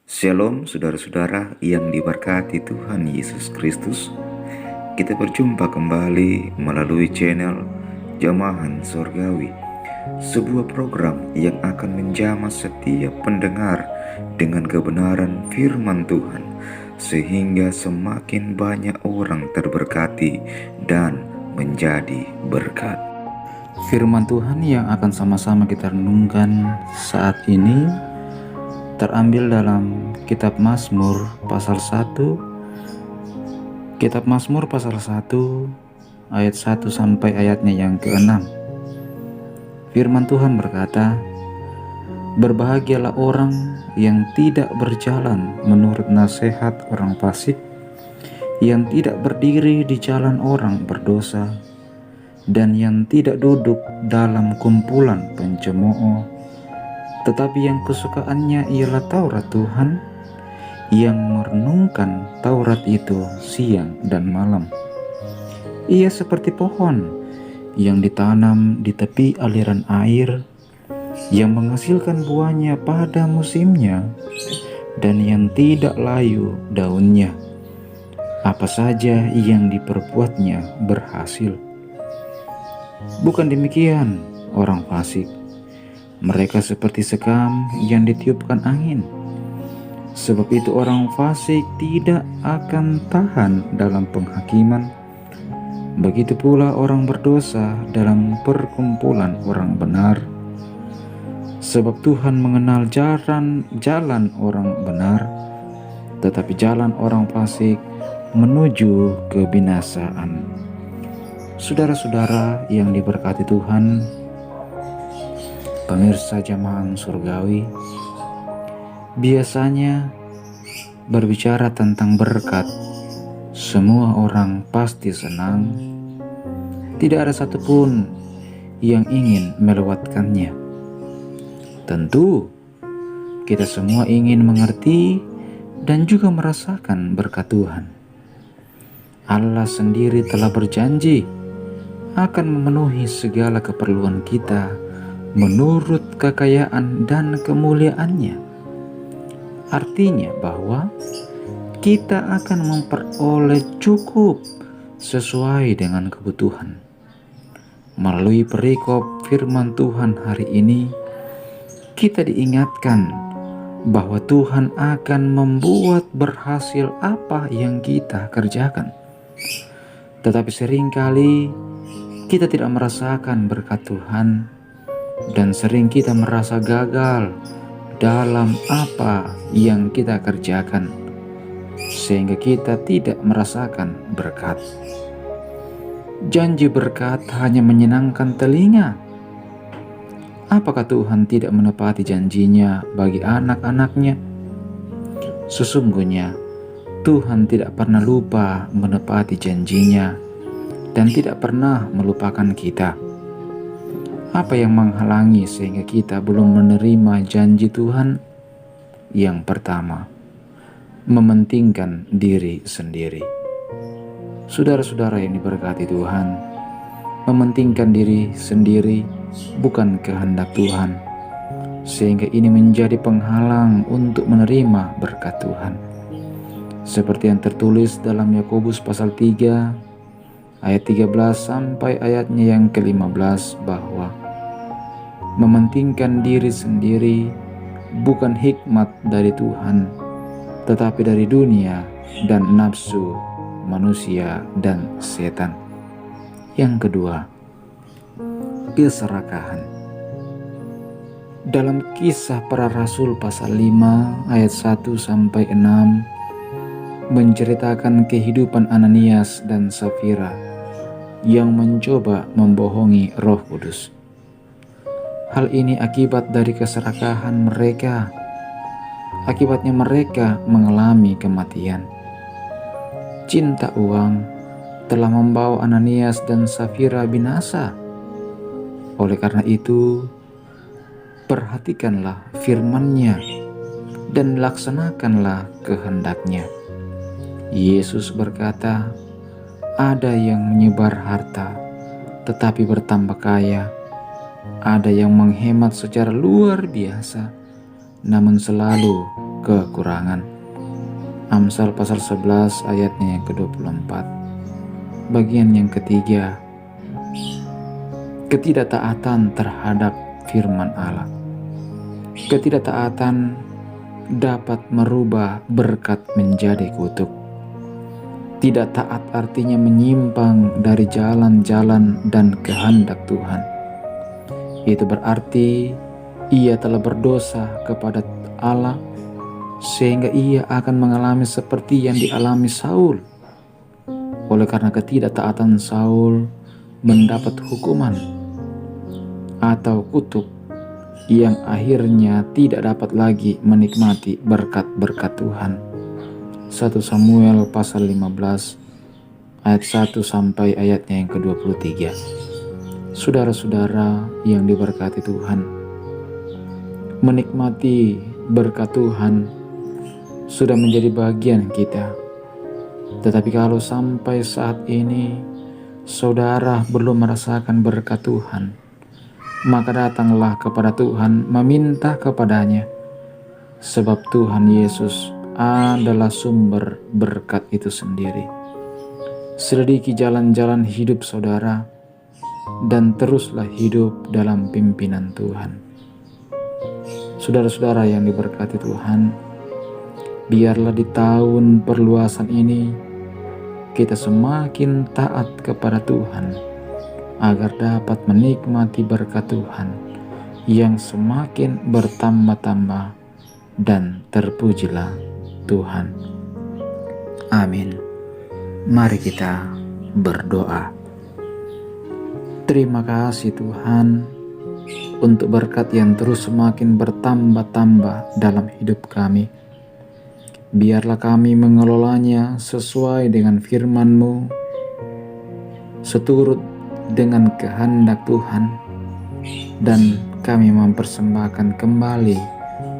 Shalom saudara-saudara yang diberkati Tuhan Yesus Kristus. Kita berjumpa kembali melalui channel Jamahan Sorgawi, sebuah program yang akan menjamah setiap pendengar dengan kebenaran firman Tuhan, sehingga semakin banyak orang terberkati dan menjadi berkat. Firman Tuhan yang akan sama-sama kita renungkan saat ini terambil dalam Kitab Mazmur pasal 1. Kitab Mazmur pasal 1 ayat 1 sampai ayatnya yang ke-6. Firman Tuhan berkata, "Berbahagialah orang yang tidak berjalan menurut nasihat orang fasik, yang tidak berdiri di jalan orang berdosa, dan yang tidak duduk dalam kumpulan pencemooh, tetapi yang kesukaannya ialah Taurat Tuhan, yang merenungkan Taurat itu siang dan malam. Ia seperti pohon yang ditanam di tepi aliran air, yang menghasilkan buahnya pada musimnya, dan yang tidak layu daunnya. Apa saja yang diperbuatnya berhasil. Bukan demikian orang fasik. Mereka seperti sekam yang ditiupkan angin. Sebab itu orang fasik tidak akan tahan dalam penghakiman. Begitu pula orang berdosa dalam perkumpulan orang benar. Sebab Tuhan mengenal jalan orang benar, tetapi jalan orang fasik menuju kebinasaan." Saudara-saudara yang diberkati Tuhan, pemirsa Jamahan Surgawi, biasanya berbicara tentang berkat, semua orang pasti senang. Tidak ada satupun yang ingin melewatkannya. Tentu, kita semua ingin mengerti dan juga merasakan berkat Tuhan. Allah sendiri telah berjanji akan memenuhi segala keperluan kita menurut kekayaan dan kemuliaannya. Artinya bahwa kita akan memperoleh cukup sesuai dengan kebutuhan. Melalui perikop firman Tuhan hari ini, kita diingatkan bahwa Tuhan akan membuat berhasil apa yang kita kerjakan. Tetapi seringkali kita tidak merasakan berkat Tuhan, dan sering kita merasa gagal dalam apa yang kita kerjakan, sehingga kita tidak merasakan berkat. Janji berkat hanya menyenangkan telinga. Apakah Tuhan tidak menepati janjinya bagi anak-anaknya? Sesungguhnya Tuhan tidak pernah lupa menepati janjinya dan tidak pernah melupakan kita. Apa yang menghalangi sehingga kita belum menerima janji Tuhan? Yang pertama, mementingkan diri sendiri. Saudara-saudara yang diberkati Tuhan, mementingkan diri sendiri bukan kehendak Tuhan, sehingga ini menjadi penghalang untuk menerima berkat Tuhan. Seperti yang tertulis dalam Yakobus pasal 3 ayat 13 sampai ayatnya yang ke-15, bahwa mementingkan diri sendiri bukan hikmat dari Tuhan, tetapi dari dunia dan nafsu manusia dan setan. Yang kedua, keserakahan. Dalam Kisah Para Rasul pasal 5 ayat 1 sampai 6 menceritakan kehidupan Ananias dan Safira yang mencoba membohongi Roh Kudus. Hal ini akibat dari keserakahan mereka. Akibatnya mereka mengalami kematian. Cinta uang telah membawa Ananias dan Safira binasa. Oleh karena itu, perhatikanlah firman-Nya dan laksanakanlah kehendak-Nya. Yesus berkata, "Ada yang menyebar harta tetapi bertambah kaya, ada yang menghemat secara luar biasa namun selalu kekurangan. Amsal pasal 11 ayatnya yang ke-24. Bagian yang ketiga, ketidaktaatan terhadap firman Allah. Ketidaktaatan dapat merubah berkat menjadi kutuk. Tidak taat artinya menyimpang dari jalan-jalan dan kehendak Tuhan. Itu berarti ia telah berdosa kepada Allah, sehingga ia akan mengalami seperti yang dialami Saul. Oleh karena ketidaktaatan Saul mendapat hukuman atau kutuk yang akhirnya tidak dapat lagi menikmati berkat-berkat Tuhan. 1 Samuel pasal 15 ayat 1 sampai ayatnya yang ke-23. Saudara-saudara yang diberkati Tuhan, menikmati berkat Tuhan sudah menjadi bagian kita. Tetapi kalau sampai saat ini saudara belum merasakan berkat Tuhan, maka datanglah kepada Tuhan, meminta kepadanya, sebab Tuhan Yesus adalah sumber berkat itu sendiri. Selidiki jalan-jalan hidup saudara dan teruslah hidup dalam pimpinan Tuhan. Saudara-saudara yang diberkati Tuhan, biarlah di tahun perluasan ini kita semakin taat kepada Tuhan, agar dapat menikmati berkat Tuhan yang semakin bertambah-tambah, dan terpujilah Tuhan. Amin. Mari kita berdoa. Terima kasih Tuhan untuk berkat yang terus semakin bertambah-tambah dalam hidup kami. Biarlah kami mengelolanya sesuai dengan firman-Mu, seturut dengan kehendak Tuhan, dan kami mempersembahkan kembali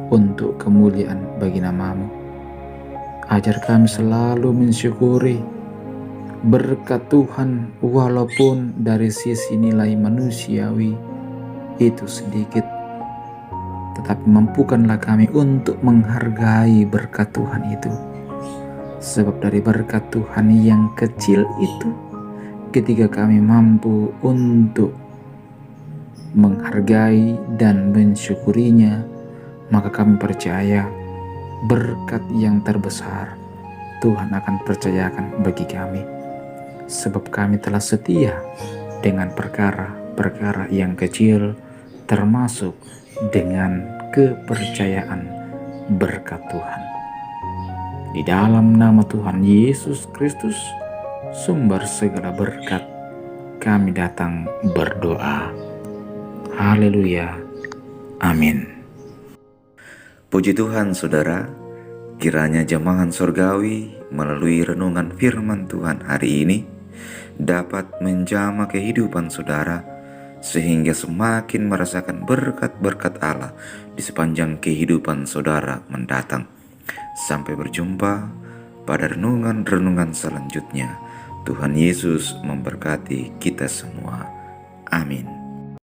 untuk kemuliaan bagi nama-Mu. Ajar kami selalu mensyukuri berkat Tuhan walaupun dari sisi nilai manusiawi itu sedikit, tetapi mampukanlah kami untuk menghargai berkat Tuhan itu. Sebab dari berkat Tuhan yang kecil itu, ketika kami mampu untuk menghargai dan mensyukurinya, maka kami percaya berkat yang terbesar Tuhan akan percayakan bagi kami. Sebab kami telah setia dengan perkara-perkara yang kecil, termasuk dengan kepercayaan berkat Tuhan. Di dalam nama Tuhan Yesus Kristus, sumber segala berkat, kami datang berdoa. Haleluya. Amin. Puji Tuhan saudara, kiranya jamahan sorgawi melalui renungan firman Tuhan hari ini dapat menjamah kehidupan saudara, sehingga semakin merasakan berkat-berkat Allah di sepanjang kehidupan saudara mendatang. Sampai berjumpa pada renungan-renungan selanjutnya. Tuhan Yesus memberkati kita semua. Amin.